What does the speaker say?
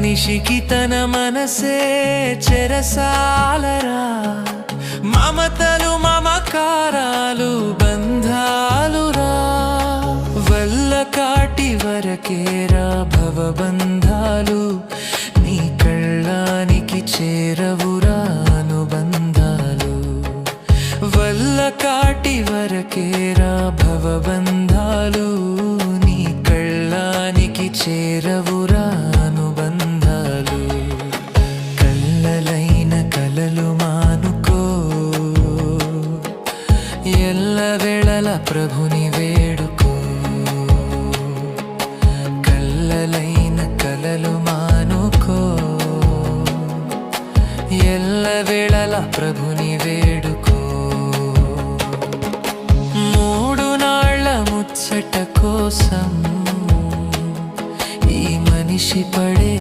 మనిషికి తన మనసే చెరసాలరా, మమతలు మమకారాలు బంధాలురా, వల్ల కాటి వరకేరా భవబంధాలు, నీ కళ్ళానికి చేరవురా అనుబంధాలు, వల్ల కాటి వరకేరా భవబంధాలు, నీ కళ్ళానికి చేరవురా అనుబంధాలు. కళ్ళలైన కలలు మానుకో, ఎల్లవేళల ప్రభుని వేడుకో. కళ్ళలైన కలలు మానుకో, ఎల్లవేళల ప్రభుని వేడుకో. మూడు నాళ్ళ ముచ్చట కోసం ఈ మనిషి పడే